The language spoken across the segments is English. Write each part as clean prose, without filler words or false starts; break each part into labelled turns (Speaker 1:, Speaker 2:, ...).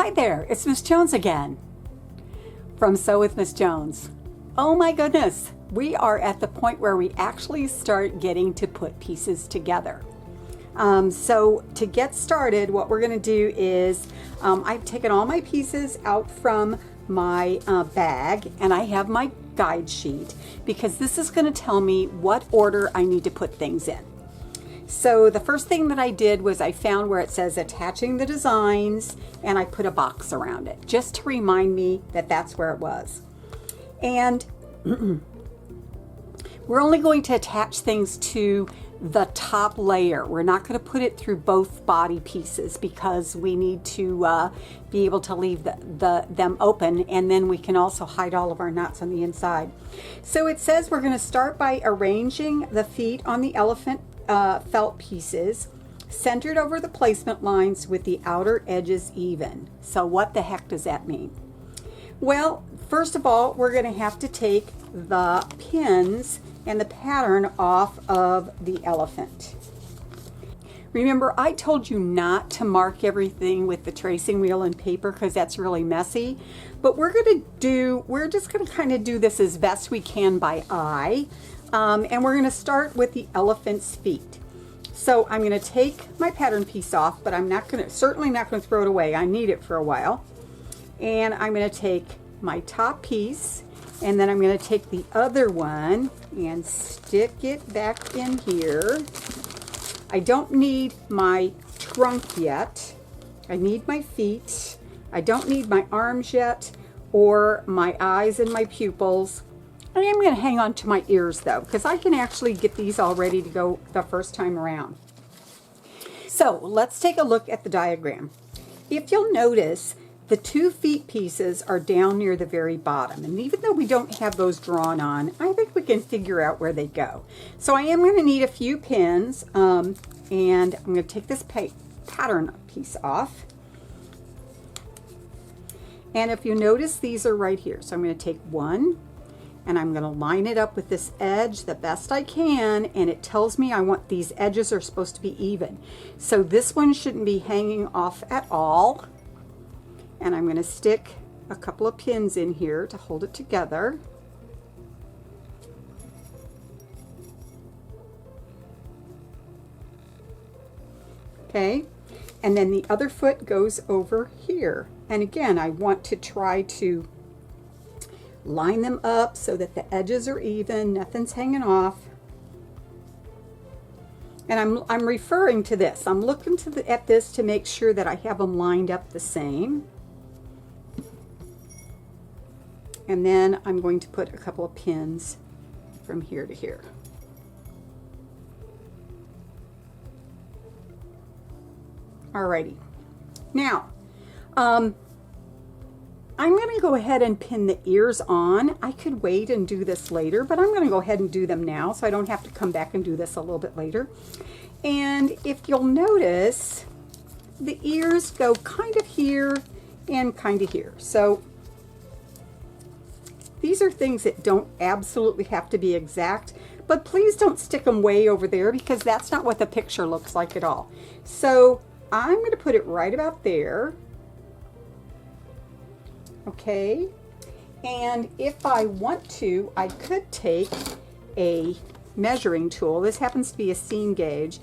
Speaker 1: Hi there, it's Miss Jones again from Sew with Miss Jones. Oh my goodness, we are at the point where we actually start getting to put pieces together. So to get started, what we're going to do is I've taken all my pieces out from my bag, and I have my guide sheet because this is going to tell me what order I need to put things in. So the first thing that I did was I found where it says attaching the designs, and I put a box around it just to remind me that that's where it was. And we're only going to attach things to the top layer. We're not going to put it through both body pieces because we need to be able to leave them open, and then we can also hide all of our knots on the inside. So it says we're going to start by arranging the feet on the elephant felt pieces centered over the placement lines with the outer edges even. So what the heck does that mean? Well, first of all, we're going to have to take the pins and the pattern off of the elephant. Remember, I told you not to mark everything with the tracing wheel and paper because that's really messy. But we're just going to kind of do this as best we can by eye. And we're going to start with the elephant's feet. So I'm going to take my pattern piece off, but I'm certainly not going to throw it away. I need it for a while. And I'm going to take my top piece, and then I'm going to take the other one and stick it back in here. I don't need my trunk yet. I need my feet. I don't need my arms yet, or my eyes and my pupils. I am going to hang on to my ears though, because I can actually get these all ready to go the first time around. So let's take a look at the diagram. If you'll notice, the 2 feet pieces are down near the very bottom, and even though we don't have those drawn on, I think we can figure out where they go. So I am going to need a few pins, and I'm going to take this pattern piece off. And if you notice, these are right here. So I'm going to take one, and I'm going to line it up with this edge the best I can, and it tells me these edges are supposed to be even. So this one shouldn't be hanging off at all. And I'm going to stick a couple of pins in here to hold it together. Okay, and then the other foot goes over here. And again, I want to try to line them up so that the edges are even, nothing's hanging off. And I'm referring to this. I'm looking at this to make sure that I have them lined up the same. And then I'm going to put a couple of pins from here to here. Alrighty. Now, I'm going to go ahead and pin the ears on. I could wait and do this later, but I'm going to go ahead and do them now so I don't have to come back and do this a little bit later. And if you'll notice, the ears go kind of here and kind of here. So these are things that don't absolutely have to be exact, but please don't stick them way over there because that's not what the picture looks like at all. So I'm going to put it right about there. Okay, and if I want to, I could take a measuring tool. This happens to be a seam gauge,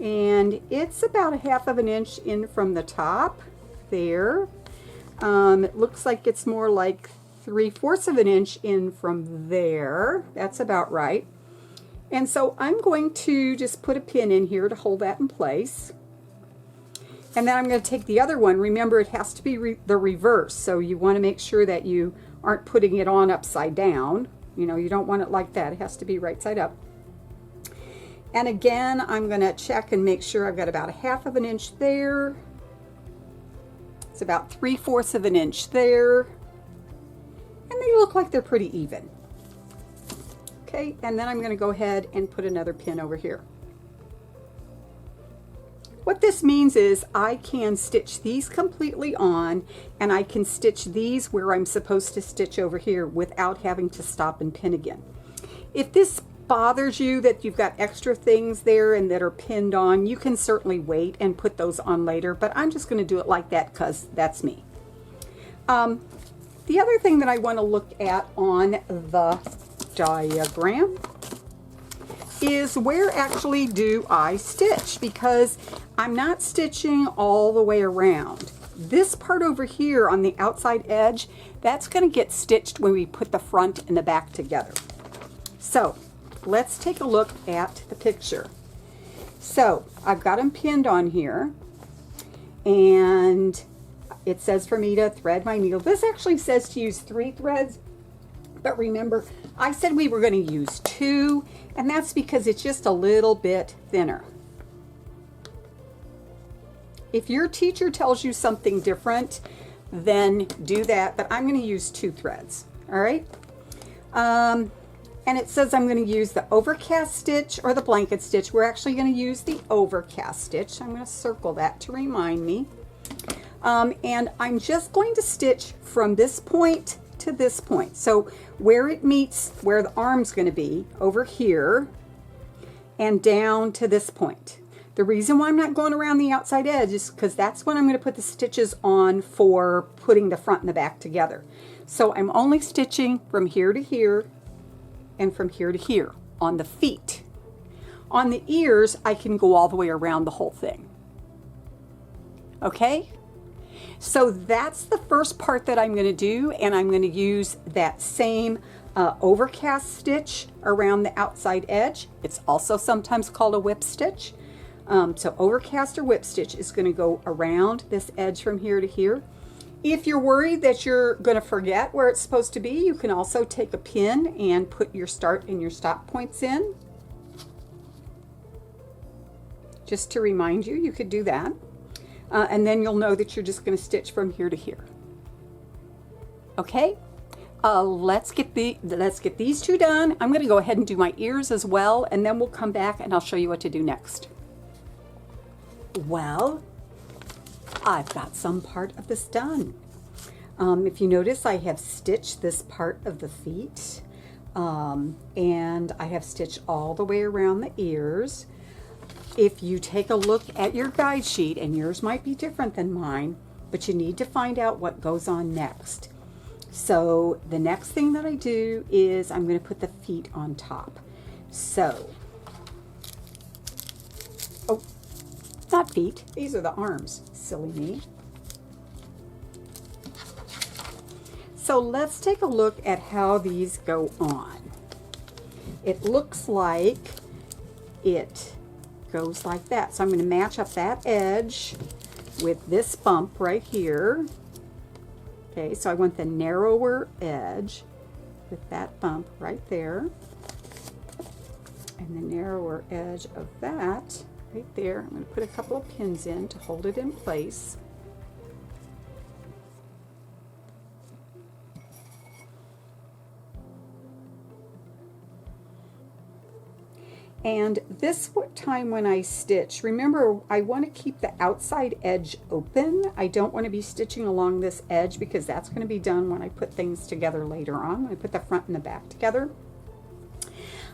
Speaker 1: and it's about 1/2 inch in from the top there. It looks like it's more like 3/4 inch in from there. That's about right. And so I'm going to just put a pin in here to hold that in place. And then I'm going to take the other one. Remember, it has to be the reverse, so you want to make sure that you aren't putting it on upside down. You know, you don't want it like that. It has to be right side up. And again, I'm going to check and make sure I've got about 1/2 inch there. It's about 3/4 inch there. And they look like they're pretty even. Okay, and then I'm going to go ahead and put another pin over here. What this means is I can stitch these completely on, and I can stitch these where I'm supposed to stitch over here without having to stop and pin again. If this bothers you that you've got extra things there and that are pinned on, you can certainly wait and put those on later, but I'm just going to do it like that because that's me. The other thing that I want to look at on the diagram is where actually do I stitch, because I'm not stitching all the way around. This part over here on the outside edge, that's going to get stitched when we put the front and the back together. So let's take a look at the picture. So I've got them pinned on here, and it says for me to thread my needle. This actually says to use 3 threads, but remember I said we were going to use 2, and that's because it's just a little bit thinner. If your teacher tells you something different, then do that, but I'm going to use 2 threads. All right. And it says I'm going to use the overcast stitch or the blanket stitch. We're actually going to use the overcast stitch. I'm going to circle that to remind me. And I'm just going to stitch from this point to this point. So where it meets, where the arm's going to be, over here, and down to this point. The reason why I'm not going around the outside edge is because that's when I'm going to put the stitches on for putting the front and the back together. So I'm only stitching from here to here and from here to here on the feet. On the ears, I can go all the way around the whole thing. Okay? So that's the first part that I'm going to do, and I'm going to use that same overcast stitch around the outside edge. It's also sometimes called a whip stitch. So overcast or whip stitch is going to go around this edge from here to here. If you're worried that you're going to forget where it's supposed to be, you can also take a pin and put your start and your stop points in. Just to remind you, you could do that. And then you'll know that you're just going to stitch from here to here. Okay, let's get these 2 done. I'm going to go ahead and do my ears as well, and then we'll come back and I'll show you what to do next. Well, I've got some part of this done. If you notice, I have stitched this part of the feet, and I have stitched all the way around the ears. If you take a look at your guide sheet, and yours might be different than mine, but you need to find out what goes on next. So the next thing that I do is I'm going to put the feet on top. So, oh, not feet, these are the arms, silly me. So let's take a look at how these go on. It looks like it goes like that. So I'm going to match up that edge with this bump right here. Okay, so I want the narrower edge with that bump right there, and the narrower edge of that right there. I'm going to put a couple of pins in to hold it in place. And this time when I stitch, remember I want to keep the outside edge open. I don't want to be stitching along this edge because that's going to be done when I put things together later on, when I put the front and the back together.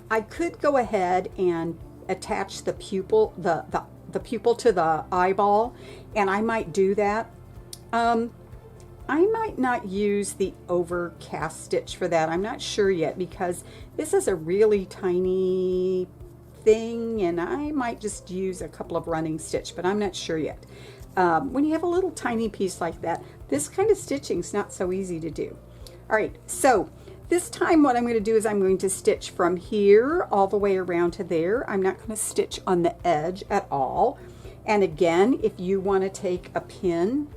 Speaker 1: I could go ahead and attach the pupil, the pupil to the eyeball, and I might do that. I might not use the overcast stitch for that. I'm not sure yet because this is a really tiny thing, and I might just use a couple of running stitch, but I'm not sure yet. When you have a little tiny piece like that, this kind of stitching is not so easy to do. All right, so this time what I'm going to do is I'm going to stitch from here all the way around to there. I'm not going to stitch on the edge at all. And again, if you want to take a pin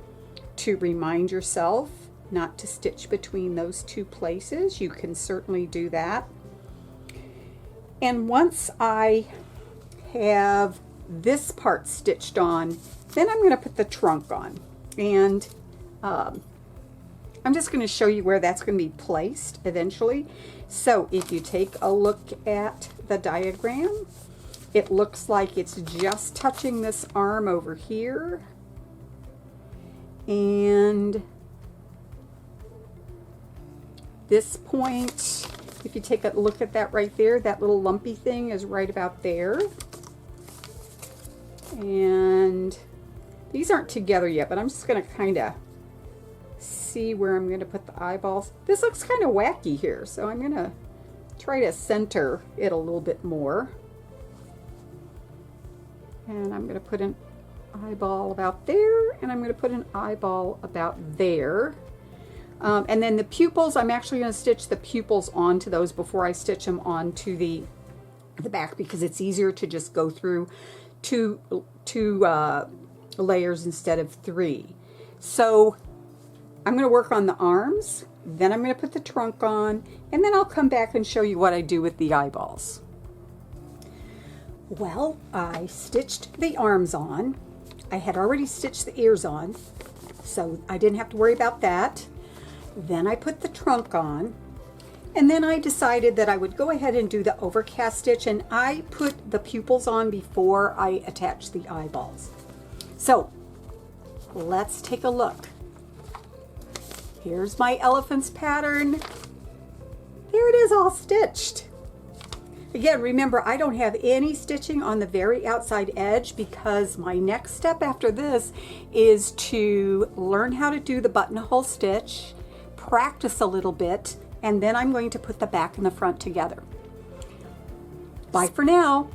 Speaker 1: to remind yourself not to stitch between those 2 places, you can certainly do that. And once I have this part stitched on, then I'm going to put the trunk on. And I'm just going to show you where that's going to be placed eventually. So if you take a look at the diagram, it looks like it's just touching this arm over here. And this point, if you take a look at that right there, that little lumpy thing is right about there. And these aren't together yet, but I'm just going to kind of see where I'm going to put the eyeballs. This looks kind of wacky here, so I'm going to try to center it a little bit more. And I'm going to put an eyeball about there, and I'm going to put an eyeball about there. And then the pupils, I'm actually going to stitch the pupils onto those before I stitch them onto the back, because it's easier to just go through two layers instead of 3. So I'm going to work on the arms, then I'm going to put the trunk on, and then I'll come back and show you what I do with the eyeballs. Well, I stitched the arms on. I had already stitched the ears on, so I didn't have to worry about that. Then I put the trunk on, and then I decided that I would go ahead and do the overcast stitch, and I put the pupils on before I attached the eyeballs. So let's take a look. Here's my elephant's pattern. There it is, all stitched. Again, remember, I don't have any stitching on the very outside edge, because my next step after this is to learn how to do the buttonhole stitch, practice a little bit, and then I'm going to put the back and the front together. Bye for now.